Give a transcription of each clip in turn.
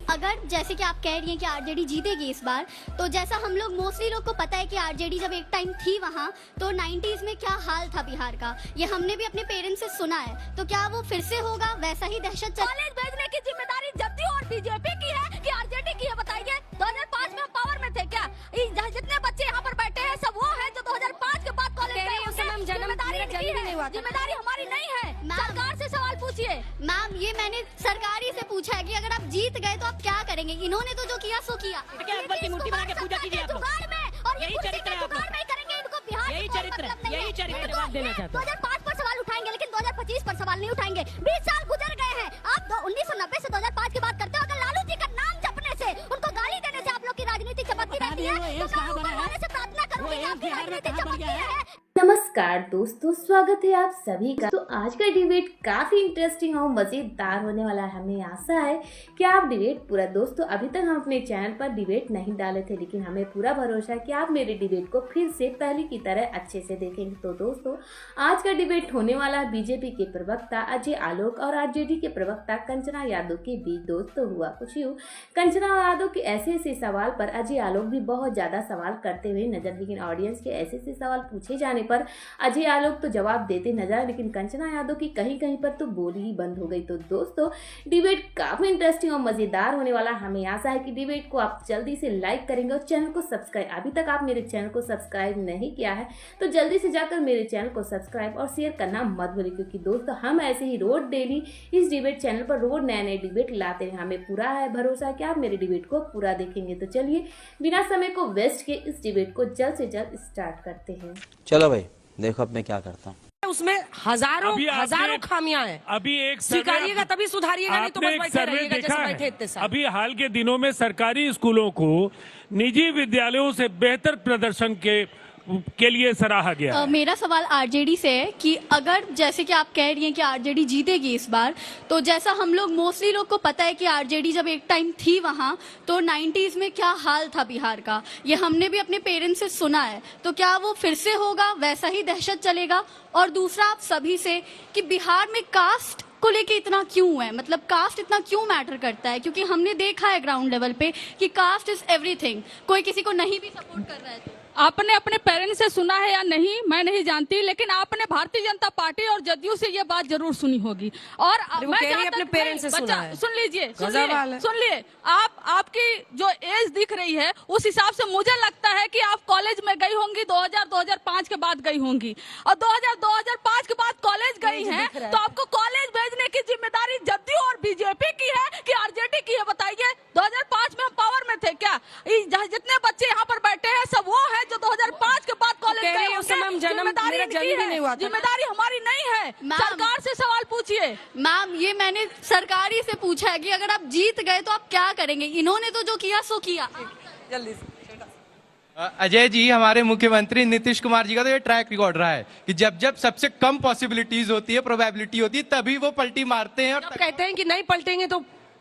अगर जैसे कि आप कह रही हैं कि आरजेडी जीतेगी इस बार, तो जैसा हम लोग मोस्टली लोग को पता है कि आरजेडी जब एक टाइम थी वहाँ, तो 90s में क्या हाल था बिहार का, ये हमने भी अपने पेरेंट्स से सुना है। तो क्या वो फिर से होगा वैसा ही दहशत? कॉलेज भेजने की जिम्मेदारी जदयू और बीजेपी की है कि आरजेडी की है? बताइए, 2005 में पावर में थे क्या? जितने बच्चे यहाँ पर बैठे हैं सब वो है जो 2005 के बाद कॉलेज गए होंगे। जिम्मेदारी हमारी नहीं है, सरकार से सवाल पूछिए। मैम, ये मैंने सरकारी से पूछा है कि अगर आप जीत गए तो आप क्या करेंगे? इन्होंने तो जो किया सो किया। अकबर की मूर्ति बना के पूजा कीजिए आप लोग। और यही चरित्र है आपका। में करेंगे इनको बिहार यही चरित्र जवाब देना चाहता हूँ। 2005 पर सवाल उठाएंगे लेकिन 2025 पर सवाल नहीं उठाएंगे। 20 साल गुजर गए हैं। आप 1990 से 2005 की बात करते हो। अगर लालू जी का नाम जपने से, उनको गाली देने से आप लोग की राजनीति चमकती रहती है, तो मैं ऊपर वाले से प्रार्थना करूंगी कि आपकी राजनीति चमकती है। नमस्कार दोस्तों, स्वागत है आप सभी का। तो आज का डिबेट काफी इंटरेस्टिंग और मजेदार होने वाला है। हमें आशा है कि आप डिबेट पूरा, दोस्तों अभी तक हम अपने चैनल पर डिबेट नहीं डाले थे, लेकिन हमें पूरा भरोसा है कि आप मेरे डिबेट को फिर से पहले की तरह अच्छे से देखेंगे। तो दोस्तों आज का डिबेट होने वाला है बीजेपी के प्रवक्ता अजय आलोक और आरजेडी के प्रवक्ता कंचना यादव के बीच। दोस्तों हुआ कुछ यूं, कंचना यादव के ऐसे सवाल पर अजय आलोक भी बहुत ज्यादा सवाल करते हुए नजर, लेकिन ऑडियंस के ऐसे सवाल पूछे जाने पर अजय आलोक तो जवाब देते नजर, लेकिन कंचना यादव की कहीं कहीं पर तो बोली ही बंद हो गई। तो दोस्तों डिबेट काफी इंटरेस्टिंग और मजेदार होने वाला। हमें आशा है कि डिबेट को आप जल्दी से लाइक करेंगे और चैनल को सब्सक्राइब, अभी तक आप मेरे चैनल को सब्सक्राइब नहीं किया है तो जल्दी से जाकर मेरे चैनल को सब्सक्राइब और शेयर करना मत भूलिए, क्योंकि दोस्तों हम ऐसे ही रोज डेली इस डिबेट चैनल पर रोज नए नए डिबेट लाते हैं। हमें पूरा है भरोसा कि आप मेरे डिबेट को पूरा देखेंगे। तो चलिए बिना समय को वेस्ट किए इस डिबेट को जल्द से जल्द स्टार्ट करते हैं। चलो भाई देखो अब मैं क्या करता हूँ। उसमें हजारों खामियां हैं। अभी एक स्वीकारिएगा तभी सुधारिएगा, नहीं तो बस बैठे रहिएगा जैसे बैठे इतने साल। अभी हाल के दिनों में सरकारी स्कूलों को निजी विद्यालयों से बेहतर प्रदर्शन के लिए सराहा गया। मेरा सवाल आरजेडी से है कि अगर जैसे कि आप कह रही हैं कि आरजेडी जीतेगी इस बार, तो जैसा हम लोग मोस्टली लोग को पता है कि आरजेडी जब एक टाइम थी वहाँ, तो 90s में क्या हाल था बिहार का, ये हमने भी अपने पेरेंट्स से सुना है। तो क्या वो फिर से होगा वैसा ही दहशत चलेगा? और दूसरा आप सभी से कि बिहार में कास्ट को लेके इतना क्यों है, मतलब कास्ट इतना क्यों मैटर करता है? क्योंकि हमने देखा है ग्राउंड लेवल पे कि कास्ट इज एवरीथिंग, कोई किसी को नहीं भी सपोर्ट कर रहा है। आपने अपने पेरेंट्स से सुना है या नहीं मैं नहीं जानती, लेकिन आपने भारतीय जनता पार्टी और जदयू से ये बात जरूर सुनी होगी। और मैं अपने पेरेंट्स से सुना है। सुन लीजिए, आपकी जो एज दिख रही है उस हिसाब से मुझे लगता है कि आप कॉलेज में गई होंगी 2000-2005 के बाद गई होंगी, और 2000-2005 के बाद कॉलेज गई हैं, तो आपको कॉलेज भेजने की जिम्मेदारी जदयू और बीजेपी की है कि आरजेडी की है? बताइए, 2005 में हम पावर में थे क्या? जितने बच्चे यहाँ पर बैठे हैं सब वो है जो 2005 के बाद कॉलेज गए होंगे। जिम्मेदारी हमारी नहीं है, सरकार से सवाल पूछिए। मैम, ये मैंने सरकारी से पूछा है कि अगर आप जीत गए तो आप क्या करेंगे? इन्होंने तो जो किया सो किया। जल्दी अजय जी, हमारे मुख्यमंत्री नीतीश कुमार जी का तो ये ट्रैक रिकॉर्ड रहा है कि जब जब सबसे कम पॉसिबिलिटीज होती है, प्रोबेबिलिटी होती है, तभी वो पलटी मारते हैं। और कहते हैं कि नहीं पलटेंगे तो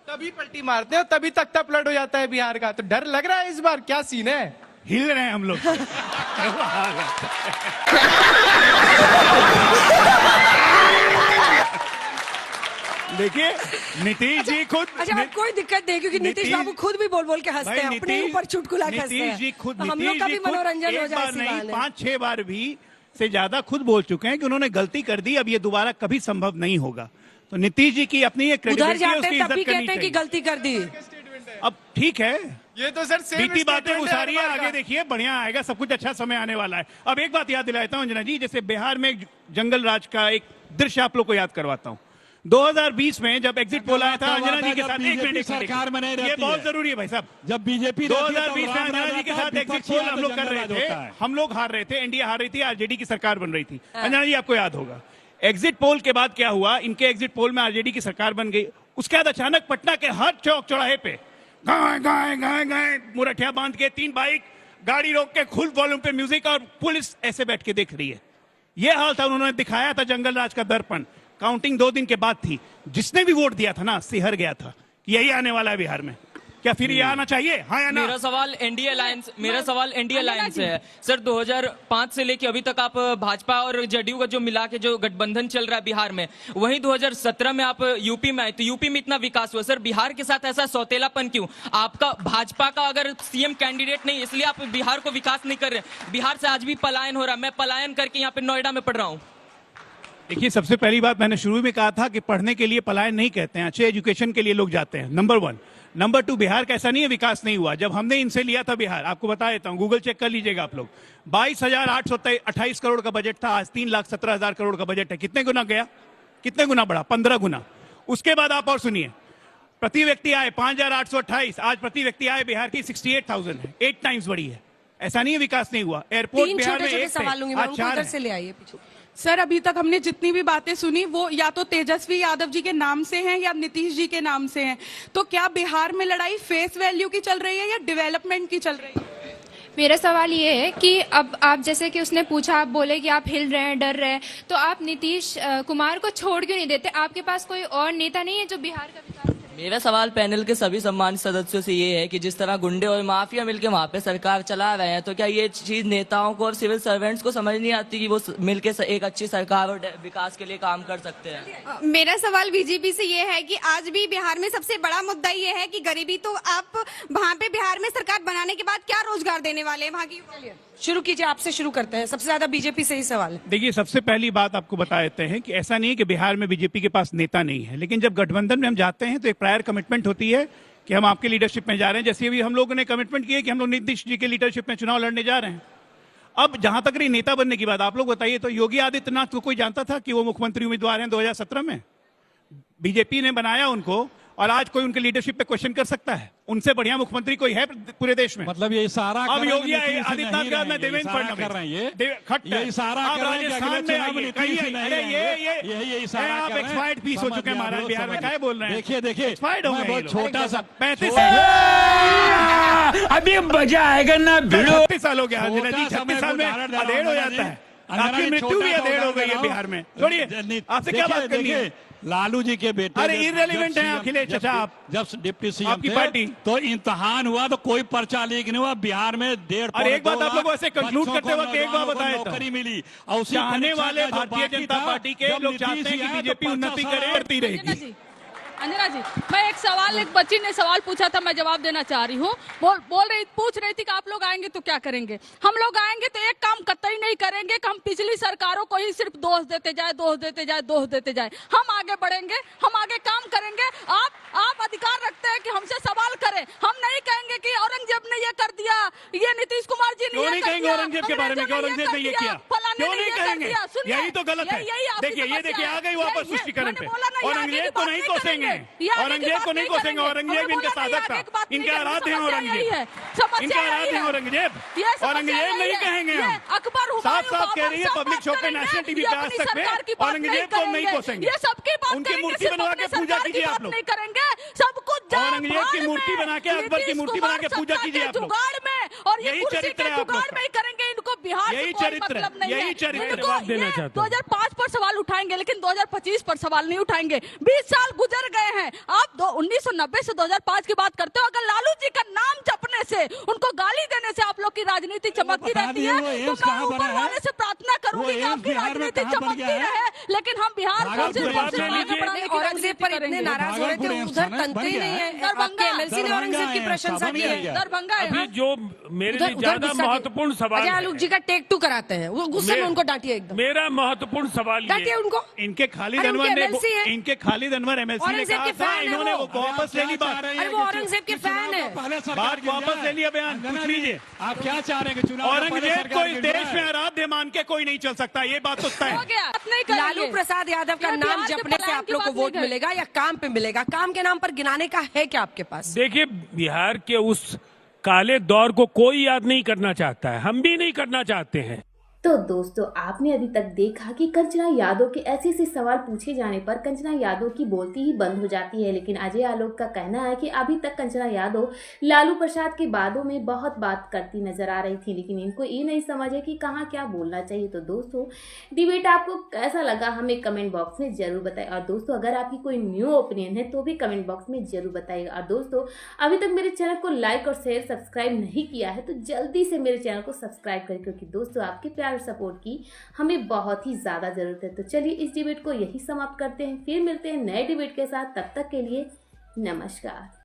तभी पलटी मारते हैं और तभी तख्ता पलट हो जाता है बिहार का। तो डर लग रहा है इस बार, क्या सीन है? हिल रहे हैं हम लोग। देखिए नीतीश जी खुद, अच्छा कोई दिक्कत नहीं, क्योंकि नीतीश बाबू खुद भी बोल बोल के हंसते हैं, अपने ऊपर चुटकुला हंसते हैं। नीतीश जी खुद, हम लोग का भी मनोरंजन हो जाए। नहीं 5-6 बार भी से ज्यादा खुद बोल चुके हैं कि उन्होंने गलती कर दी, अब ये दोबारा कभी संभव नहीं होगा। तो नीतीश जी की अपनी एक उधर जाते हैं तब भी कहते हैं कि गलती कर दी। अब ठीक है, ये तो सर बीती बातें उसारिए, आगे देखिए बढ़िया आएगा, सब कुछ अच्छा समय आने वाला है। अब एक बात याद दिलाता हूं अंजना जी, जैसे बिहार में जंगल राज का एक दृश्य आप लोग को याद करवाता हूं। 2020 में जब एग्जिट पोल आया था अंजना जी के साथ, एक मिनट सरकार बने रहती है, ये बहुत जरूरी है भाई साहब। जब बीजेपी 2020 में अंजना जी के साथ एग्जिट पोल हम लोग कर रहे थे, हम लोग हार रहे थे, एनडीए हार रही थी, आरजेडी की सरकार बन रही थी। अंजना जी आपको याद होगा एग्जिट पोल के बाद क्या हुआ, इनके एग्जिट पोल में आरजेडी की सरकार बन गई। उसके बाद अचानक पटना के हर चौक चौराहे पे गाय गाय गाय गाय मुरठिया बांध के 3 बाइक, गाड़ी रोक के फुल वॉल्यूम पे म्यूजिक, और पुलिस ऐसे बैठ के देख रही है। यह हाल था, उन्होंने दिखाया था जंगल राज का दर्पण। काउंटिंग 2 दिन के बाद थी, जिसने भी वोट दिया था ना सिहर गया था, यही आने वाला है बिहार में। क्या फिर ये आना चाहिए, हाँ या ना? मेरा सवाल एनडीए अलायंस से है सर। 2005 से लेके अभी तक आप भाजपा और जेडीयू का जो मिला के जो गठबंधन चल रहा है बिहार में, वहीं 2017 में आप यूपी में आए तो यूपी में इतना विकास हुआ सर, बिहार के साथ ऐसा सौतेलापन क्यों? आपका भाजपा का अगर सीएम कैंडिडेट नहीं, इसलिए आप बिहार को विकास नहीं कर रहे। बिहार से आज भी पलायन हो रहा है। मैं पलायन करके यहाँ पे नोएडा में पढ़ रहा हूँ। देखिए, सबसे पहली बात मैंने शुरू में कहा था कि पढ़ने के लिए पलायन नहीं कहते हैं, अच्छे एजुकेशन के लिए लोग जाते हैं, नंबर 1। नंबर 2, बिहार का ऐसा नहीं है विकास नहीं हुआ। जब हमने इनसे लिया था बिहार, आपको बता देता हूं, गूगल चेक कर लीजिएगा आप लोग, 22,828 करोड़ का बजट था, आज 3,17,000 करोड़ का बजट है। कितने गुना गया, कितने गुना बढ़ा? 15 गुना। उसके बाद आप और सुनिए, प्रति व्यक्ति आय 5,828, आज प्रति व्यक्ति आय बिहार की 68,000 है, 8 टाइम्स बढ़ी है। ऐसा नहीं है विकास नहीं हुआ। एयरपोर्ट बिहार में एक सवाल लूंगी, आज 4 से ले आइए पीछे। सर, अभी तक हमने जितनी भी बातें सुनी वो या तो तेजस्वी यादव जी के नाम से हैं या नीतीश जी के नाम से हैं। तो क्या बिहार में लड़ाई फेस वैल्यू की चल रही है या डेवलपमेंट की चल रही है? मेरा सवाल ये है कि अब आप जैसे कि उसने पूछा, आप बोले कि आप हिल रहे हैं, डर रहे हैं, तो आप नीतीश कुमार को छोड़ क्यों नहीं देते? आपके पास कोई और नेता नहीं है जो बिहार का विकास करे? मेरा सवाल पैनल के सभी सम्मानित सदस्यों से ये है कि जिस तरह गुंडे और माफिया मिलकर वहाँ पे सरकार चला रहे हैं, तो क्या ये चीज नेताओं को और सिविल सर्वेंट्स को समझ नहीं आती कि वो मिलकर एक अच्छी सरकार और विकास के लिए काम कर सकते हैं? मेरा सवाल बीजेपी से ये है कि आज भी बिहार में सबसे बड़ा मुद्दा ये है कि गरीबी, तो आप वहाँ पे बिहार में सरकार बनाने के बाद क्या रोजगार देने वाले हैं वहाँ की? शुरू कीजिए, आपसे शुरू करते हैं, सबसे ज्यादा बीजेपी से ही सवाल है। देखिए, सबसे पहली बात आपको बता देते हैं कि ऐसा नहीं है कि बिहार में बीजेपी के पास नेता नहीं है, लेकिन जब गठबंधन में हम जाते हैं तो एक प्रायर कमिटमेंट होती है कि हम आपके लीडरशिप में जा रहे हैं। जैसे अभी हम लोगों ने कमिटमेंट किया कि हम लोग नीतीश जी के लीडरशिप में चुनाव लड़ने जा रहे हैं। अब जहां तक रही नेता बनने की बात, आप लोग बताइए, तो योगी आदित्यनाथ को कोई जानता था कि वो मुख्यमंत्री उम्मीदवार हैं 2017 में? बीजेपी ने बनाया उनको, और आज कोई उनके लीडरशिप पे क्वेश्चन कर सकता है? उनसे बढ़िया मुख्यमंत्री कोई है पूरे देश में? मतलब ये इशारा अब योगी आदित्यनाथ के बाद में देवेंद्र फडणवीस कर रहे हैं, ये इशारा आप राजस्थान में आइए, ये आप एक्सपायर्ड पीस हो चुके हैं महाराज, बिहार में क्या बोल रहे हैं? देखिए एक्सपायर्ड हो गए, बहुत छोटा सा 35 अभी मजा आएगा ना, 36 साल हो गया, 36 साल में अधेड़ हो जाता है। आपकी मृत्यु भी अधेड़ हो गई है बिहार में। छोड़िए, आपसे क्या बात करनी है? लालू जी के बेटे, अरे इररिलेवेंट है अखिलेश चाचा, आप जब डिप्टी सीएम आपकी पार्टी, तो इम्तिहान हुआ तो कोई पर्चा लीक नहीं हुआ बिहार में। 1.5 और एक बात आप लोग ऐसे कंक्लूड करते वक्त एक बात बताए, नौकरी मिली। और चाहने वाले भारतीय जनता पार्टी के लोग चाहते हैं कि बीजेपी उन्नति करे, करती रहेगी। अंजना जी, मैं एक सवाल, एक बच्ची ने सवाल पूछा था, मैं जवाब देना चाह रही हूँ। पूछ रही थी कि आप लोग आएंगे तो क्या करेंगे? हम लोग आएंगे तो एक काम कतई नहीं करेंगे कि हम पिछली सरकारों को ही सिर्फ दोष देते जाए। हम आगे बढ़ेंगे, हम आगे काम करेंगे। आप अधिकार रखते हैं कि हमसे सवाल करें। हम नहीं कहेंगे कि औरंगजेब ने ये कर दिया, ये नीतीश कुमार जी ने क्यों नहीं कहेंगे औरंगजेब के बारे में? औरंगजेब ने ये किया, क्यों नहीं कहेंगे? यही तो गलत है। देखिए आ गई वापस पुष्टिकरण पे। औरंगजेब को नहीं कोसेंगे, औरंगजेब को नहीं कोसेंगे। औरंगजेब इनका साधक था, इनके आराध्य हैं औरंगजेब, इनके आराध्य हैं औरंगजेब। औरंगजेब नहीं कहेंगे हम, साफ साफ कह रही है पब्लिक शो पे, नेशनल टीवी पे, आज तक में औरंगजेब को नहीं कोसेंगे। उनकी मूर्ति बनवा के पूजा कीजिए आप लोग, सब कुछ औरंगजेब की मूर्ति बना के, अकबर की मूर्ति बना के पूजा कीजिए आप लोग। और यही चरित्र है आप लोग का, में करेंगे। इनको बिहार यही चरित्र है, यही चरित्र। 2005 पर सवाल उठाएंगे लेकिन 2025 पर सवाल नहीं उठाएंगे। 20 साल गुजर गए हैं, आप 1990 से 2005 की बात करते हो। अगर लालू जी का नाम जपने से, उनको गाली देने से आप लोग की राजनीति चमकती रहती है, तो मैं ऊपर वाले से प्रार्थना करूंगी कि आपकी राजनीति चमकती रहे, लेकिन हम बिहार औरंगजेब पर इतने नाराज हो रहे थे, उधर तनते ही नहीं है। आपके एमएलसी ने औरंगजेब की प्रशंसा की है। दरभंगा है जो मेरे लिए ज्यादा महत्वपूर्ण सवाल है, आलोक जी का टेक 2 कराते हैं, वो गुस्से में उनको डांटिए एकदम। मेरा महत्वपूर्ण सवाल डांटिए उनको। इनके खालिद अनवर ने, इनके खालिद अनवर एमएलसी ने कहा था, इन्होंने वो वापस ले ली बात। अरे वो औरंगजेब के फैन है, बात वापस ले लिया, बयान पूछ लीजिए। आप क्या चाह रहे हैं? चुनाव औरंगजेब को इस देश में आराध्य मान के कोई नहीं चल सकता, ये बात तो तय है। लालू प्रसाद यादव का नाम जपने से आप लोग को वोट मिलेगा या काम पे मिलेगा? काम के नाम पर गिनाने का है क्या आपके पास? देखिए, बिहार के उस काले दौर को कोई याद नहीं करना चाहता है, हम भी नहीं करना चाहते हैं। तो दोस्तों आपने अभी तक देखा कि कंचना यादव के ऐसे ऐसे सवाल पूछे जाने पर कंचना यादव की बोलती ही बंद हो जाती है, लेकिन अजय आलोक का कहना है कि अभी तक कंचना यादव लालू प्रसाद के बातों में बहुत बात करती नजर आ रही थी, लेकिन इनको ये नहीं समझ है कि कहाँ क्या बोलना चाहिए। तो दोस्तों डिबेट आपको कैसा लगा हमें कमेंट बॉक्स में जरूर बताएं, और दोस्तों अगर आपकी कोई न्यू ओपिनियन है तो भी कमेंट बॉक्स में जरूर बताइएगा। और दोस्तों अभी तक मेरे चैनल को लाइक और शेयर सब्सक्राइब नहीं किया है तो जल्दी से मेरे चैनल को सब्सक्राइब करें, क्योंकि दोस्तों आपके प्यार और सपोर्ट की हमें बहुत ही ज्यादा जरूरत है। तो चलिए इस डिबेट को यही समाप्त करते हैं, फिर मिलते हैं नए डिबेट के साथ, तब तक के लिए नमस्कार।